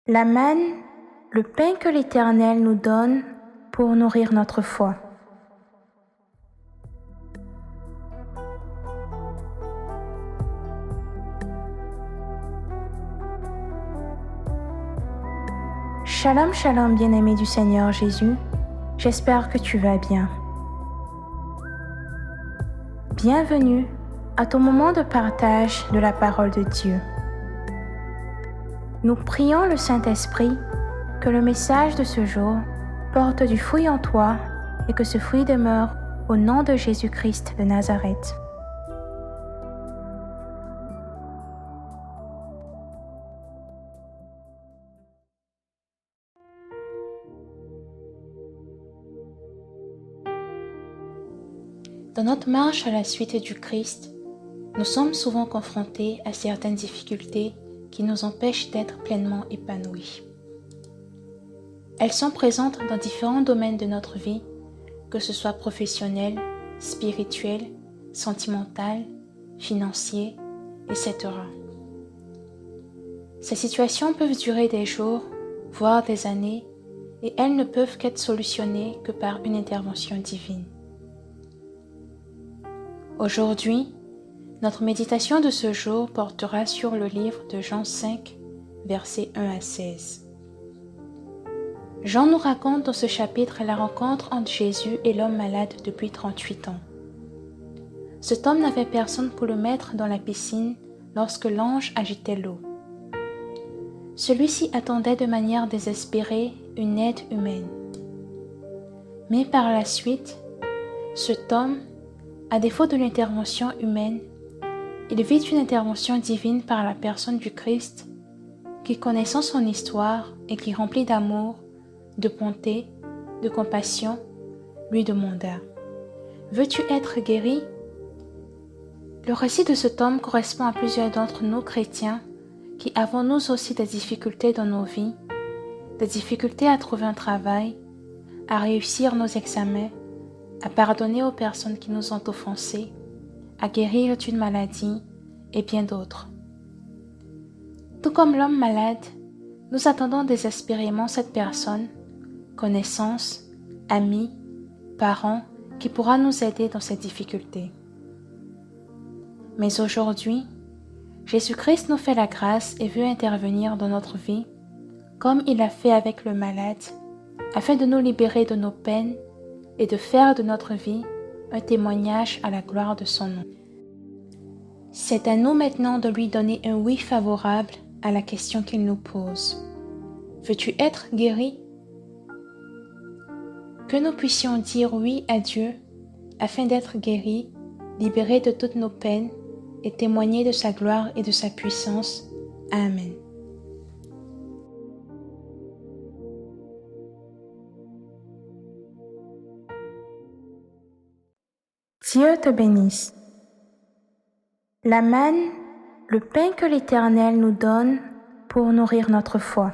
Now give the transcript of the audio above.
La manne, le pain que l'Éternel nous donne pour nourrir notre foi. Shalom, shalom, bien-aimé du Seigneur Jésus. J'espère que tu vas bien. Bienvenue à ton moment de partage de la parole de Dieu. Nous prions le Saint-Esprit que le message de ce jour porte du fruit en toi et que ce fruit demeure au nom de Jésus-Christ de Nazareth. Dans notre marche à la suite du Christ, nous sommes souvent confrontés à certaines difficultés qui nous empêchent d'être pleinement épanouis. Elles sont présentes dans différents domaines de notre vie, que ce soit professionnel, spirituel, sentimental, financier, etc. Ces situations peuvent durer des jours, voire des années, et elles ne peuvent qu'être solutionnées que par une intervention divine. Aujourd'hui, notre méditation de ce jour portera sur le livre de Jean 5, versets 1 à 16. Jean nous raconte dans ce chapitre la rencontre entre Jésus et l'homme malade depuis 38 ans. Cet homme n'avait personne pour le mettre dans la piscine lorsque l'ange agitait l'eau. Celui-ci attendait de manière désespérée une aide humaine. Mais par la suite, cet homme, à défaut de l'intervention humaine, il vit une intervention divine par la personne du Christ qui, connaissant son histoire et qui, rempli d'amour, de bonté, de compassion, lui demanda « Veux-tu être guéri ?» Le récit de cet homme correspond à plusieurs d'entre nous chrétiens qui avons nous aussi des difficultés dans nos vies, des difficultés à trouver un travail, à réussir nos examens, à pardonner aux personnes qui nous ont offensés, à guérir d'une maladie et bien d'autres. Tout comme l'homme malade, nous attendons désespérément cette personne, connaissance, amis, parents, qui pourra nous aider dans ces difficultés. Mais aujourd'hui, Jésus-Christ nous fait la grâce et veut intervenir dans notre vie, comme il l'a fait avec le malade, afin de nous libérer de nos peines et de faire de notre vie un témoignage à la gloire de son nom. C'est à nous maintenant de lui donner un oui favorable à la question qu'il nous pose. Veux-tu être guéri? Que nous puissions dire oui à Dieu afin d'être guéris, libérés de toutes nos peines et témoigner de sa gloire et de sa puissance. Amen. Dieu te bénisse. La manne, le pain que l'Éternel nous donne pour nourrir notre foi.